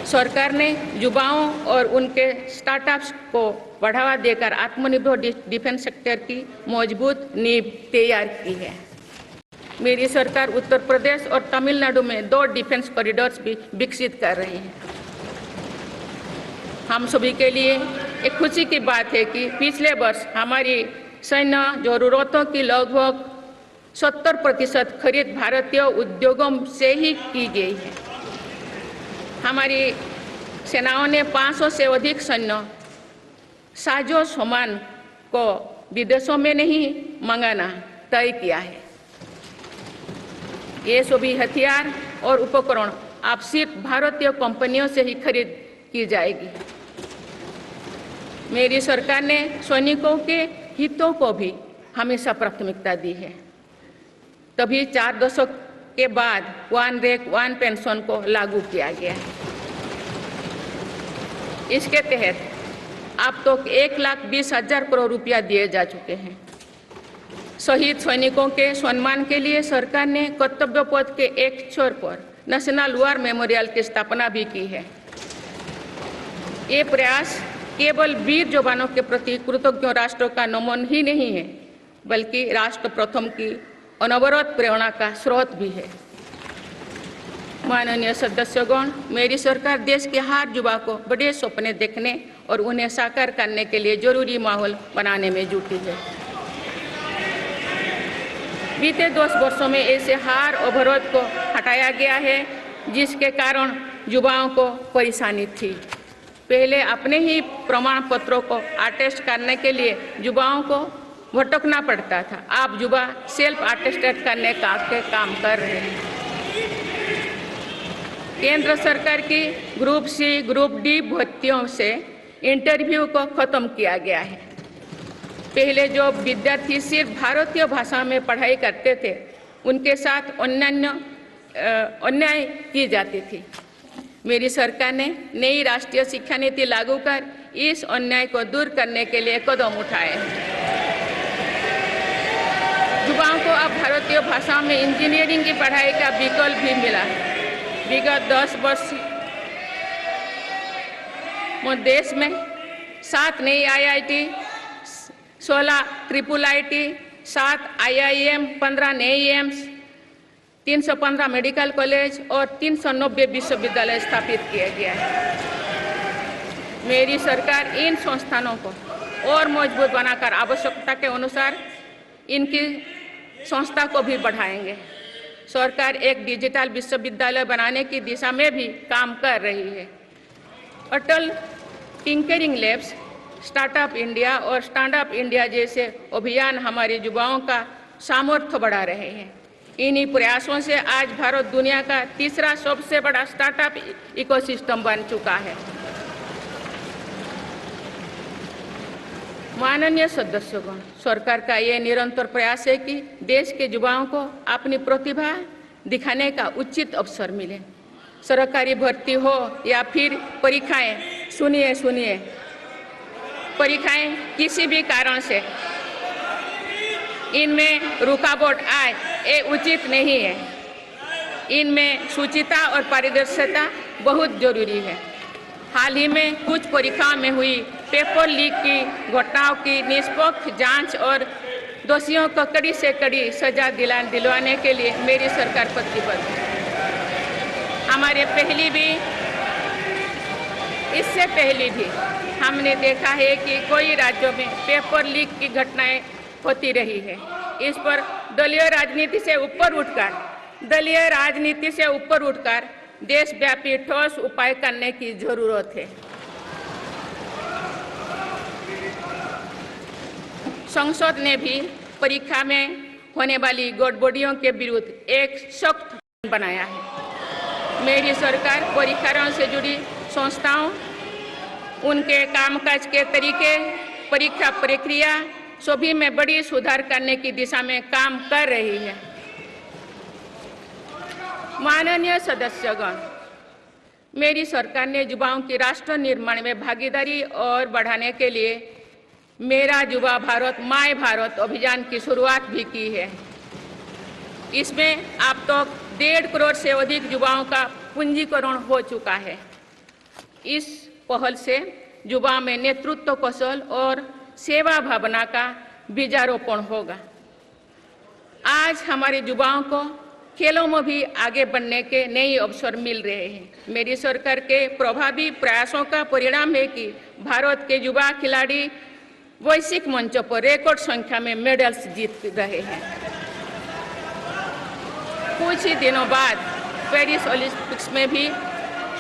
सरकार ने युवाओं और उनके स्टार्टअप्स को बढ़ावा देकर आत्मनिर्भर डिफेंस सेक्टर की मजबूत नींव तैयार की है। मेरी सरकार उत्तर प्रदेश और तमिलनाडु में 2 डिफेंस कॉरिडोर्स भी विकसित कर रही है। हम सभी के लिए एक खुशी की बात है कि पिछले वर्ष हमारी सैन्य जरूरतों की लगभग 70% खरीद भारतीय उद्योगों से ही की गई है। हमारी सेनाओं ने 500 से अधिक सैन्य साजो सामान को विदेशों में नहीं मंगाना तय किया है। ये सभी हथियार और उपकरण अब सिर्फ भारतीय कंपनियों से ही खरीद की जाएगी। मेरी सरकार ने सैनिकों के हितों को भी हमेशा प्राथमिकता दी है। तभी 4 दशक के बाद 1 रैंक 1 पेंशन को लागू किया गया है। इसके तहत अब तक 1,20,000 करोड़ रुपया दिए जा चुके हैं। शहीद सैनिकों के सम्मान के लिए सरकार ने कर्तव्य पथ के एक छोर पर नेशनल वॉर मेमोरियल की स्थापना भी की है। ये प्रयास केवल वीर जवानों के प्रति कृतज्ञ राष्ट्र का नमन ही नहीं है, बल्कि राष्ट्र प्रथम की अनवरत प्रेरणा का स्रोत भी है। माननीय सदस्यगण, मेरी सरकार देश के हर युवा को बड़े सपने देखने और उन्हें साकार करने के लिए जरूरी माहौल बनाने में जुटी है। बीते 10 वर्षों में ऐसे हर अवरोध को हटाया गया है जिसके कारण युवाओं को परेशानी थी। पहले अपने ही प्रमाण पत्रों को अटेस्ट करने के लिए युवाओं को भटकना पड़ता था। अब युवा सेल्फ अटेस्टेड करने का काम कर रहे हैं। केंद्र सरकार की ग्रुप सी ग्रुप डी भर्तियों से इंटरव्यू को खत्म किया गया है। पहले जो विद्यार्थी सिर्फ भारतीय भाषा में पढ़ाई करते थे उनके साथ अन्याय की जाती थी। मेरी सरकार ने नई राष्ट्रीय शिक्षा नीति लागू कर इस अन्याय को दूर करने के लिए कदम उठाए हैं। युवाओं को अब भारतीय भाषा में इंजीनियरिंग की पढ़ाई का विकल्प भी मिला है। विगत 10 वर्ष में देश में 7 नई IIT, 16 IIIT, 7 IIM, 15 नए एम्स, 315 मेडिकल कॉलेज और 390 विश्वविद्यालय स्थापित किया गया है। मेरी सरकार इन संस्थानों को और मजबूत बनाकर आवश्यकता के अनुसार इनकी संस्था को भी बढ़ाएंगे। सरकार एक डिजिटल विश्वविद्यालय बनाने की दिशा में भी काम कर रही है। अटल टिंकरिंग लैब्स, स्टार्टअप इंडिया और स्टैंडअप इंडिया जैसे अभियान हमारे युवाओं का सामर्थ्य बढ़ा रहे हैं। इन्हीं प्रयासों से आज भारत दुनिया का तीसरा सबसे बड़ा स्टार्टअप इकोसिस्टम बन चुका है। माननीय सदस्यगण, सरकार का ये निरंतर प्रयास है कि देश के युवाओं को अपनी प्रतिभा दिखाने का उचित अवसर मिले। सरकारी भर्ती हो या फिर परीक्षाएं, सुनिए, परीक्षाएं किसी भी कारण से इनमें रुकावट आए, ये उचित नहीं है। इनमें शुचिता और पारदर्शिता बहुत जरूरी है। हाल ही में कुछ परीक्षाओं में हुई पेपर लीक की घटनाओं की निष्पक्ष जांच और दोषियों को कड़ी से कड़ी सजा दिलवाने के लिए मेरी सरकार प्रतिबद्ध है। इससे पहले भी हमने देखा है कि कई राज्यों में पेपर लीक की घटनाएं होती रही है। इस पर दलीय राजनीति से ऊपर उठकर देशव्यापी ठोस उपाय करने की जरूरत है। संसद ने भी परीक्षा में होने वाली गड़बड़ियों के विरुद्ध एक सख्त कानून बनाया है। मेरी सरकार परीक्षाओं से जुड़ी संस्थाओं, उनके कामकाज के तरीके, परीक्षा प्रक्रिया सभी में बड़ी सुधार करने की दिशा में काम कर रही है। माननीय सदस्यगण, मेरी सरकार ने युवाओं की राष्ट्र निर्माण में भागीदारी और बढ़ाने के लिए मेरा युवा भारत माय भारत अभियान की शुरुआत भी की है। इसमें अब तक 1.5 करोड़ से अधिक युवाओं का पंजीकरण हो चुका है। इस पहल से युवा में नेतृत्व कौशल और सेवा भावना का बीजारोपण होगा। आज हमारे युवाओं को खेलों में भी आगे बढ़ने के नए अवसर मिल रहे हैं। मेरी सरकार के प्रभावी प्रयासों का परिणाम है कि भारत के युवा खिलाड़ी वैश्विक मंचों पर रिकॉर्ड संख्या में मेडल्स जीत रहे हैं। कुछ ही दिनों बाद पेरिस ओलंपिक्स में भी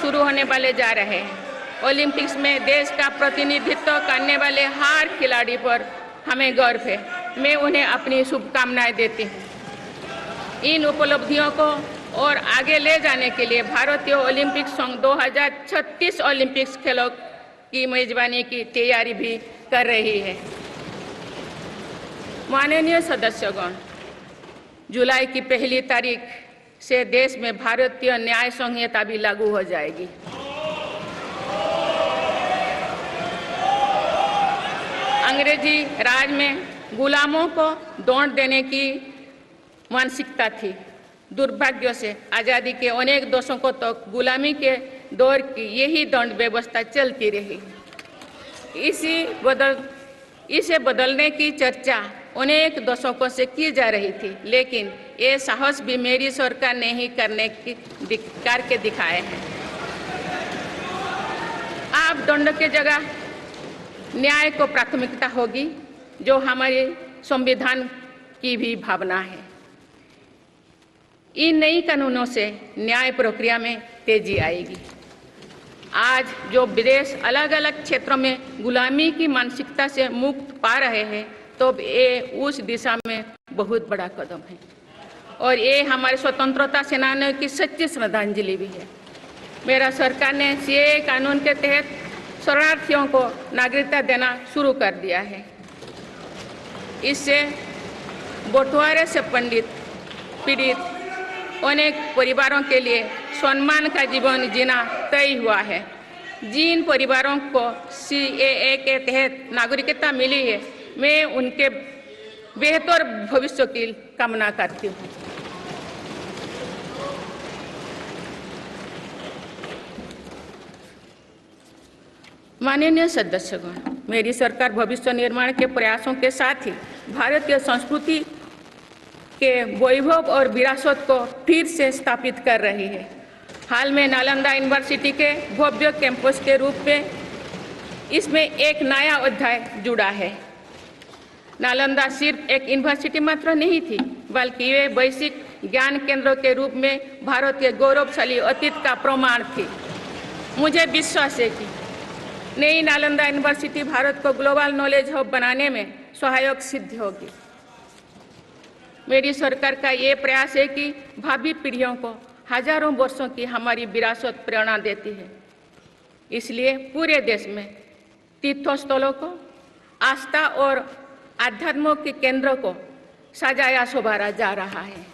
शुरू होने वाले जा रहे हैं। ओलंपिक्स में देश का प्रतिनिधित्व करने वाले हर खिलाड़ी पर हमें गर्व है। मैं उन्हें अपनी शुभकामनाएं देती हूँ। इन उपलब्धियों को और आगे ले जाने के लिए भारतीय ओलंपिक संघ 2036 ओलंपिक्स खेलों की मेजबानी की तैयारी भी कर रही है। माननीय सदस्यगण, जुलाई की 1 तारीख से देश में भारतीय न्याय संहिता भी लागू हो जाएगी। अंग्रेजी राज में गुलामों को दौड़ देने की मानसिकता थी। दुर्भाग्य से आज़ादी के अनेक दशकों तक गुलामी के दौर की यही दंड व्यवस्था चलती रही। इसे बदलने की चर्चा अनेक दशकों से की जा रही थी, लेकिन ये साहस भी मेरी सरकार ने ही करके दिखाए हैं। अब दंड के जगह न्याय को प्राथमिकता होगी, जो हमारे संविधान की भी भावना है। इन नई कानूनों से न्याय प्रक्रिया में तेजी आएगी। आज जो विदेश अलग अलग क्षेत्रों में गुलामी की मानसिकता से मुक्त पा रहे हैं, तो ये उस दिशा में बहुत बड़ा कदम है और ये हमारे स्वतंत्रता सेनानियों की सच्ची श्रद्धांजलि भी है। मेरा सरकार ने सीएए कानून के तहत शरणार्थियों को नागरिकता देना शुरू कर दिया है। इससे बंटवारे से पीड़ित अनेक परिवारों के लिए सम्मान का जीवन जीना तय हुआ है। जिन परिवारों को सीएए के तहत नागरिकता मिली है, मैं उनके बेहतर भविष्य की कामना करती हूँ। माननीय सदस्यगण, मेरी सरकार भविष्य निर्माण के प्रयासों के साथ ही भारतीय संस्कृति के वैभव और विरासत को फिर से स्थापित कर रही है। हाल में नालंदा यूनिवर्सिटी के भव्य कैंपस के रूप में इसमें एक नया अध्याय जुड़ा है। नालंदा सिर्फ एक यूनिवर्सिटी मात्र नहीं थी, बल्कि वे वैश्विक ज्ञान केंद्र के रूप में भारत के गौरवशाली अतीत का प्रमाण थी। मुझे विश्वास है कि नई नालंदा यूनिवर्सिटी भारत को ग्लोबल नॉलेज हब बनाने में सहायक सिद्ध होगी। मेरी सरकार का ये प्रयास है कि भावी पीढ़ियों को हजारों वर्षों की हमारी विरासत प्रेरणा देती है। इसलिए पूरे देश में तीर्थस्थलों को आस्था और आध्यात्म के केंद्र को सजाया संवारा जा रहा है।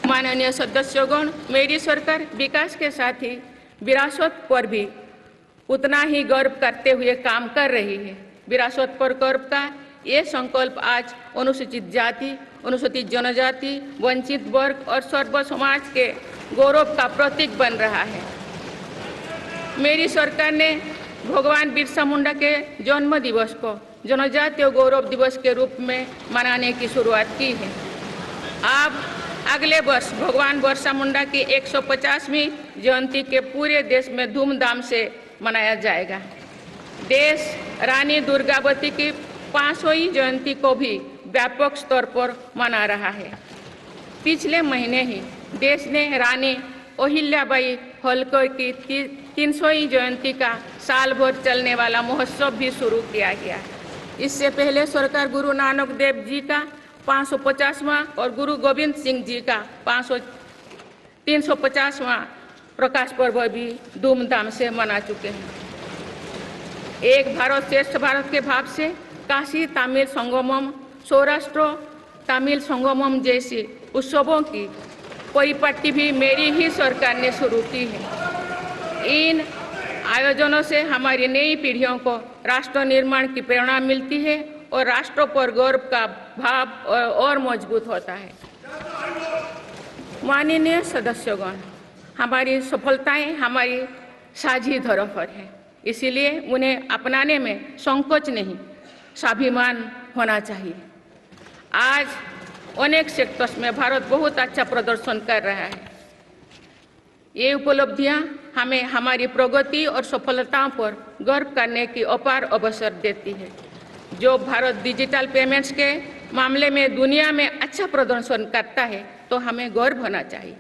माननीय सदस्यगण, मेरी सरकार विकास के साथ ही विरासत पर भी उतना ही गर्व करते हुए काम कर रही है। विरासत पर गर्व का ये संकल्प आज अनुसूचित जाति, अनुसूचित जनजाति, वंचित वर्ग और सर्व समाज के गौरव का प्रतीक बन रहा है। मेरी सरकार ने भगवान बिरसा मुंडा के जन्म दिवस को जनजातीय गौरव दिवस के रूप में मनाने की शुरुआत की है। अब अगले वर्ष भगवान बिरसा मुंडा की 150वीं जयंती के पूरे देश में धूमधाम से मनाया जाएगा। देश रानी दुर्गावती की 500वीं जयंती को भी व्यापक स्तर पर मना रहा है। पिछले महीने ही देश ने रानी अहिल्याबाई होलकर की 300वीं जयंती का साल भर चलने वाला महोत्सव भी शुरू किया गया। इससे पहले सरकार गुरु नानक देव जी का 550वां और गुरु गोविंद सिंह जी का 350वां प्रकाश पर्व भी धूमधाम से मना चुके हैं। एक भारत श्रेष्ठ भारत के भाव से काशी तमिल संगमम, सौराष्ट्र तमिल संगमम जैसी उत्सवों की परिपाटी भी मेरी ही सरकार ने शुरू की है। इन आयोजनों से हमारी नई पीढ़ियों को राष्ट्र निर्माण की प्रेरणा मिलती है और राष्ट्र पर गौरव का भाव और मजबूत होता है। माननीय सदस्यगण, हमारी सफलताएं हमारी साझी धरोहर है, इसीलिए उन्हें अपनाने में संकोच नहीं, स्वाभिमान होना चाहिए। आज अनेक सेक्टर्स में भारत बहुत अच्छा प्रदर्शन कर रहा है। ये उपलब्धियां हमें हमारी प्रगति और सफलताओं पर गर्व करने की अपार अवसर देती है। जो भारत डिजिटल पेमेंट्स के मामले में दुनिया में अच्छा प्रदर्शन करता है तो हमें गर्व होना चाहिए।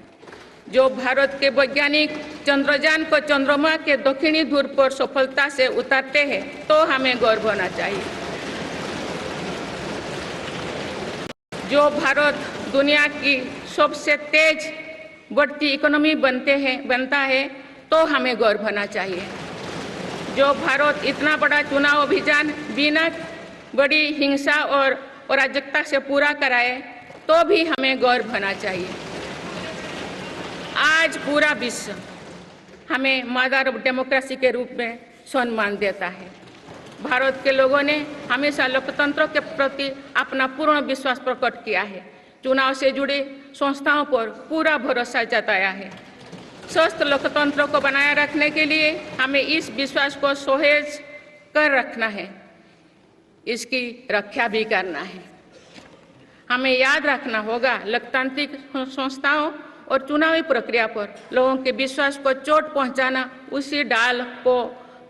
जो भारत के वैज्ञानिक चंद्रयान को चंद्रमा के दक्षिणी ध्रुव पर सफलता से उतारते हैं तो हमें गर्व होना चाहिए। जो भारत दुनिया की सबसे तेज बढ़ती इकोनॉमी बनता है तो हमें गर्व होना चाहिए। जो भारत इतना बड़ा चुनाव अभियान बिना बड़ी हिंसा और अराजकता से पूरा कराए तो भी हमें गर्व होना चाहिए। आज पूरा विश्व हमें मदर ऑफ डेमोक्रेसी के रूप में सम्मान देता है। भारत के लोगों ने हमेशा लोकतंत्र के प्रति अपना पूर्ण विश्वास प्रकट किया है। चुनाव से जुड़ी संस्थाओं पर पूरा भरोसा जताया है। स्वस्थ लोकतंत्र को बनाए रखने के लिए हमें इस विश्वास को सुसह्य कर रखना है, इसकी रक्षा भी करना है। हमें याद रखना होगा, लोकतांत्रिक संस्थाओं और चुनावी प्रक्रिया पर लोगों के विश्वास को चोट पहुंचाना उसी डाल को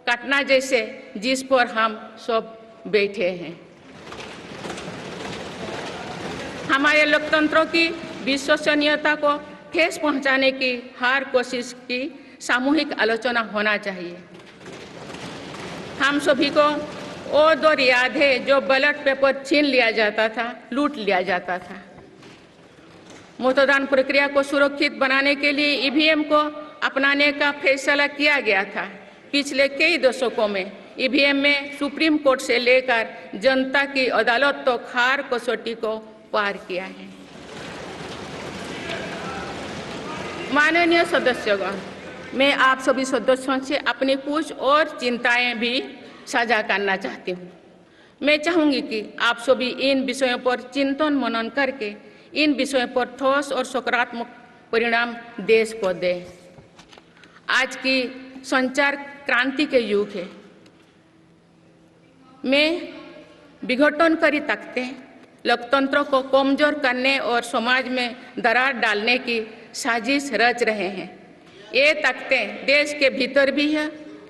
काटना जैसे जिस पर हम सब बैठे हैं। हमारे लोकतंत्रों की विश्वसनीयता को ठेस पहुंचाने की हर कोशिश की सामूहिक आलोचना होना चाहिए। हम सभी को वो दौर याद है जो बैलेट पेपर छीन लिया जाता था, लूट लिया जाता था। मतदान प्रक्रिया को सुरक्षित बनाने के लिए ईवीएम को अपनाने का फैसला किया गया था। पिछले कई दशकों में ईवीएम में सुप्रीम कोर्ट से लेकर जनता की अदालत तो हर कसौटी को पार किया है। माननीय सदस्यगण, मैं आप सभी सदस्यों से अपनी कुछ और चिंताएं भी साझा करना चाहती हूँ। मैं चाहूँगी कि आप सभी इन विषयों पर चिंतन मनन करके इन विषयों पर ठोस और सकारात्मक परिणाम देश को दें। आज की संचार क्रांति के युग है में विघटनकारी ताकतें लोकतंत्र को कमजोर करने और समाज में दरार डालने की साजिश रच रहे हैं। ये ताकतें देश के भीतर भी है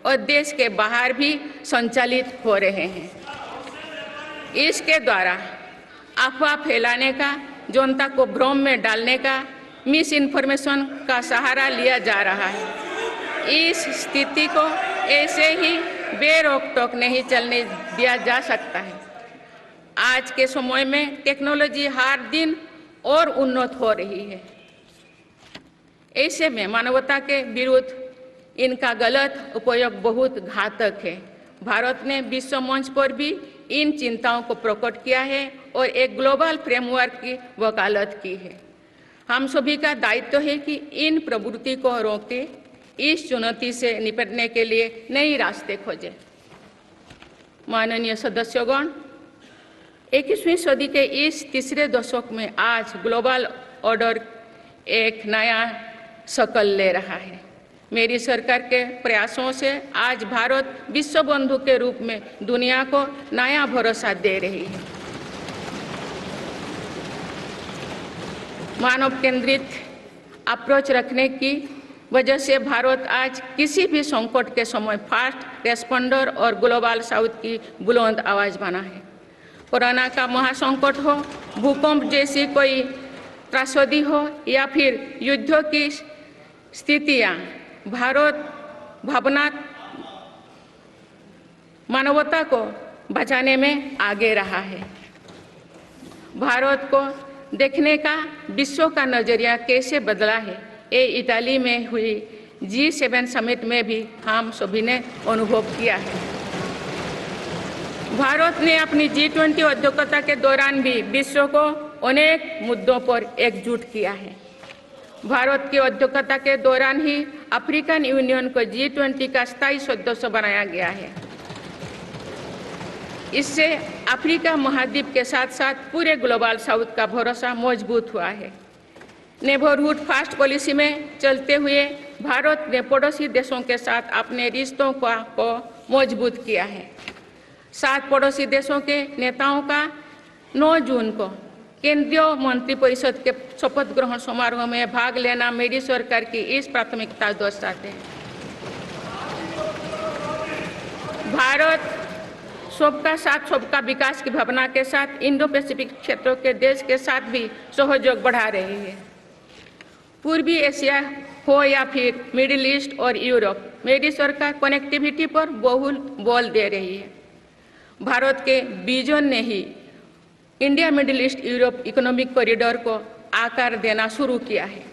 और देश के बाहर भी संचालित हो रहे हैं। इसके द्वारा अफवाह फैलाने का, जनता को भ्रम में डालने का, मिस इन्फॉर्मेशन का सहारा लिया जा रहा है। इस स्थिति को ऐसे ही बेरोक टोक नहीं चलने दिया जा सकता है। आज के समय में टेक्नोलॉजी हर दिन और उन्नत हो रही है। ऐसे में मानवता के विरुद्ध इनका गलत उपयोग बहुत घातक है। भारत ने विश्व मंच पर भी इन चिंताओं को प्रकट किया है और एक ग्लोबल फ्रेमवर्क की वकालत की है। हम सभी का दायित्व है कि इन प्रवृत्ति को रोकें, इस चुनौती से निपटने के लिए नए रास्ते खोजें। माननीय सदस्यगण, 21वीं सदी के इस तीसरे दशक में आज ग्लोबल ऑर्डर एक नया शक्ल ले रहा है। मेरी सरकार के प्रयासों से आज भारत विश्व बंधु के रूप में दुनिया को नया भरोसा दे रही है। मानव केंद्रित अप्रोच रखने की वजह से भारत आज किसी भी संकट के समय फास्ट रेस्पॉन्डर और ग्लोबल साउथ की बुलंद आवाज बना है। कोरोना का महासंकट हो, भूकंप जैसी कोई त्रासदी हो या फिर युद्धों की स्थितियां, भारत भावना मानवता को बचाने में आगे रहा है। भारत को देखने का विश्व का नजरिया कैसे बदला है, ये इटाली में हुई G7 समिट में भी हम सभी ने अनुभव किया है। भारत ने अपनी G20 अध्यक्षता के दौरान भी विश्व को अनेक मुद्दों पर एकजुट किया है। भारत की अध्यक्षता के दौरान ही अफ्रीकन यूनियन को G20 का स्थायी सदस्य बनाया गया है। इससे अफ्रीका महाद्वीप के साथ साथ पूरे ग्लोबल साउथ का भरोसा मजबूत हुआ है। नेबरहुड फर्स्ट पॉलिसी में चलते हुए भारत ने पड़ोसी देशों के साथ अपने रिश्तों को मजबूत किया है। 7 पड़ोसी देशों के नेताओं का 9 जून को केंद्रीय मंत्रिपरिषद के शपथ ग्रहण समारोह में भाग लेना मेरी सरकार की इस प्राथमिकता दर्शाते हैं। भारत सबका साथ सबका विकास की भावना के साथ इंडो पैसिफिक क्षेत्रों के देश के साथ भी सहयोग बढ़ा रही है। पूर्वी एशिया हो या फिर मिडिल ईस्ट और यूरोप, मेरी सरकार कनेक्टिविटी पर बहुल बल दे रही है। भारत के विजन ने ही India Middle East Europe economic corridor को आकार देना शुरू किया है।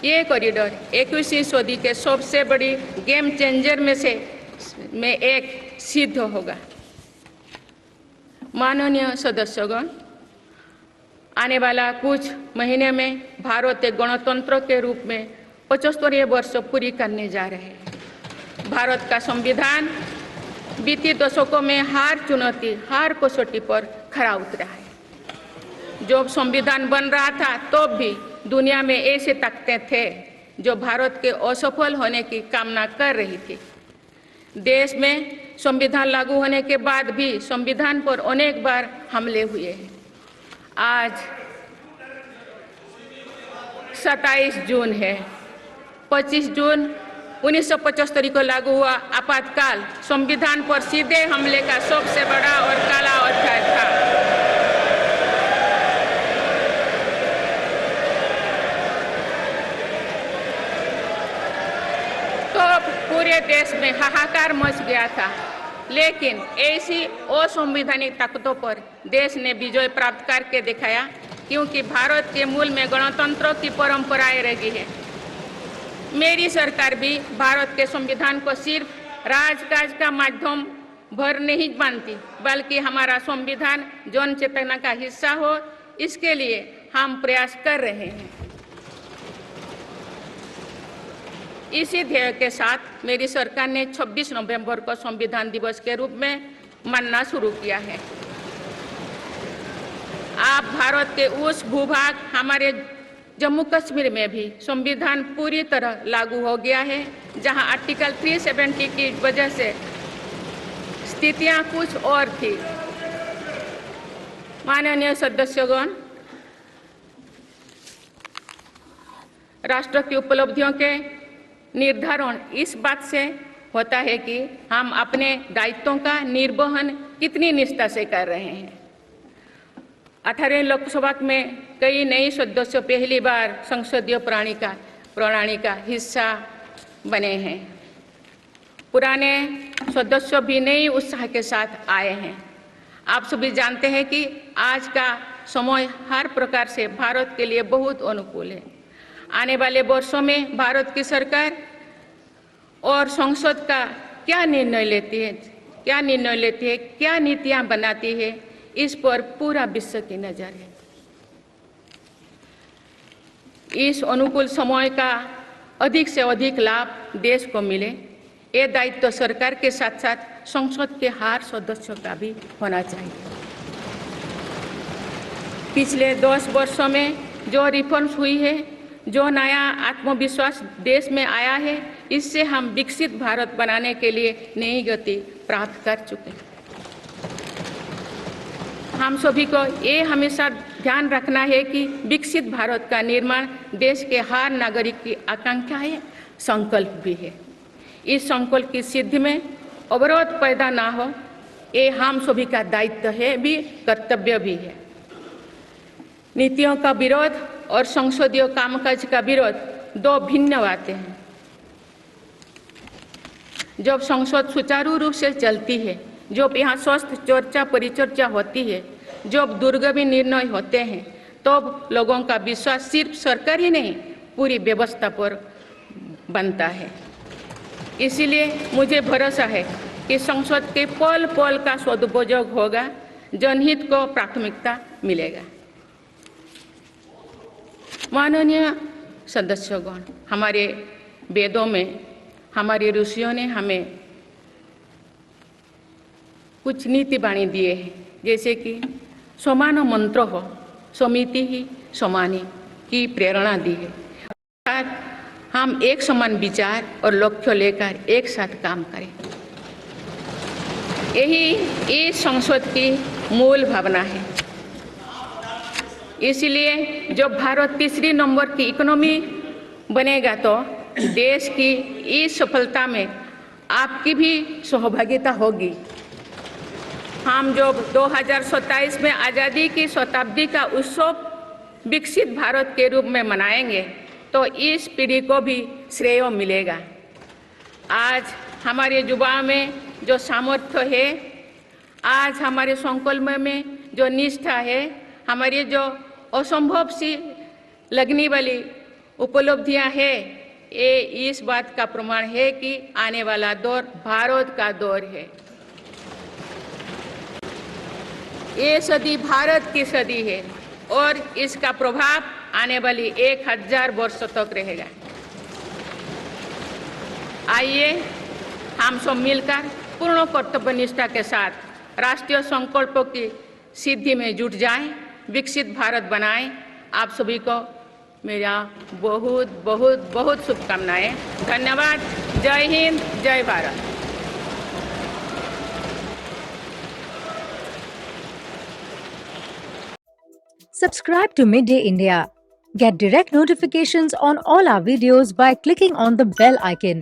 ये कॉरिडोर 21वीं सदी के सबसे बड़ी गेम चेंजर में एक सिद्ध होगा। माननीय सदस्यगण, आने वाला कुछ महीने में भारत एक गणतंत्र के रूप में 75वें वर्ष पूरी करने जा रहे हैं। भारत का संविधान बीते दशकों में हर कसौटी पर खरा उतरा है। जब संविधान बन रहा था तब भी दुनिया में ऐसे ताकतें थे जो भारत के असफल होने की कामना कर रही थी। देश में संविधान लागू होने के बाद भी संविधान पर अनेक बार हमले हुए हैं। आज 27 जून है। 25 जून 1975 को लागू हुआ आपातकाल संविधान पर सीधे हमले का सबसे बड़ा और काला अध्याय था। तो पूरे देश में हाहाकार मच गया था, लेकिन ऐसी असंवैधानिक ताकतों पर देश ने विजय प्राप्त करके दिखाया, क्योंकि भारत के मूल में गणतंत्र की परंपराएं रही है। मेरी सरकार भी भारत के संविधान को सिर्फ राजकाज का माध्यम भर नहीं मानती, बल्कि हमारा संविधान जन चेतना का हिस्सा हो, इसके लिए हम प्रयास कर रहे हैं। इसी ध्येय के साथ मेरी सरकार ने 26 नवंबर को संविधान दिवस के रूप में मानना शुरू किया है। आप भारत के उस भूभाग हमारे जम्मू कश्मीर में भी संविधान पूरी तरह लागू हो गया है, जहां आर्टिकल 370 की वजह से स्थितियां कुछ और थी। माननीय सदस्यगण, राष्ट्र की उपलब्धियों के निर्धारण इस बात से होता है कि हम अपने दायित्वों का निर्वहन कितनी निष्ठा से कर रहे हैं। 18वें लोकसभा में कई नए सदस्य पहली बार संसदीय प्रणाली का हिस्सा बने हैं। पुराने सदस्य भी नए उत्साह के साथ आए हैं। आप सभी जानते हैं कि आज का समय हर प्रकार से भारत के लिए बहुत अनुकूल है। आने वाले वर्षों में भारत की सरकार और संसद का क्या निर्णय लेती है, क्या नीतियां बनाती है, इस पर पूरा विश्व की नजर है। इस अनुकूल समय का अधिक से अधिक लाभ देश को मिले, ये दायित्व सरकार के साथ साथ संसद के हर सदस्यों का भी होना चाहिए। पिछले 10 वर्षों में जो रिफॉर्म्स हुई है, जो नया आत्मविश्वास देश में आया है, इससे हम विकसित भारत बनाने के लिए नई गति प्राप्त कर चुके हैं। हम सभी को ये हमेशा ध्यान रखना है कि विकसित भारत का निर्माण देश के हर नागरिक की आकांक्षा है, संकल्प भी है। इस संकल्प की सिद्धि में अवरोध पैदा ना हो, ये हम सभी का दायित्व है भी, कर्तव्य भी है। नीतियों का विरोध और संसदीय कामकाज का विरोध दो भिन्न बातें हैं। जब संसद सुचारू रूप से चलती है, जब यहाँ स्वस्थ चर्चा परिचर्चा होती है, जब दूरगामी निर्णय होते हैं, तब लोगों का विश्वास सिर्फ सरकार ही नहीं, पूरी व्यवस्था पर बनता है। इसीलिए मुझे भरोसा है कि संसद के पल पल का सदुपयोग होगा, जनहित को प्राथमिकता मिलेगा। माननीय सदस्यगण, हमारे वेदों में हमारे ऋषियों ने हमें कुछ नीति बाणी दिए हैं, जैसे कि समान मंत्र हो समिति ही समानी की प्रेरणा दी है। हम एक समान विचार और लक्ष्य लेकर एक साथ काम करें। यही इस संसद की मूल भावना है। इसलिए जब भारत तीसरी नंबर की इकोनॉमी बनेगा तो देश की इस सफलता में आपकी भी सहभागिता होगी। हम जब 2027 में आज़ादी की शताब्दी का उत्सव विकसित भारत के रूप में मनाएंगे तो इस पीढ़ी को भी श्रेय मिलेगा। आज हमारे युवाओं में जो सामर्थ्य है, आज हमारे संकल्प में जो निष्ठा है, हमारी जो असंभव सी लगने वाली उपलब्धियां है, ये इस बात का प्रमाण है कि आने वाला दौर भारत का दौर है। ये सदी भारत की सदी है और इसका प्रभाव आने वाली 1000 वर्षों तक रहेगा। आइए हम सब मिलकर पूर्ण कर्तव्यनिष्ठा के साथ राष्ट्रीय संकल्पों की सिद्धि में जुट जाएं, विकसित भारत बनाएं। आप सभी को मेरा बहुत बहुत बहुत शुभकामनाएं। धन्यवाद। जय हिंद, जय Bharat. Subscribe to Midday India. Get direct notifications on all our videos by clicking on the bell icon.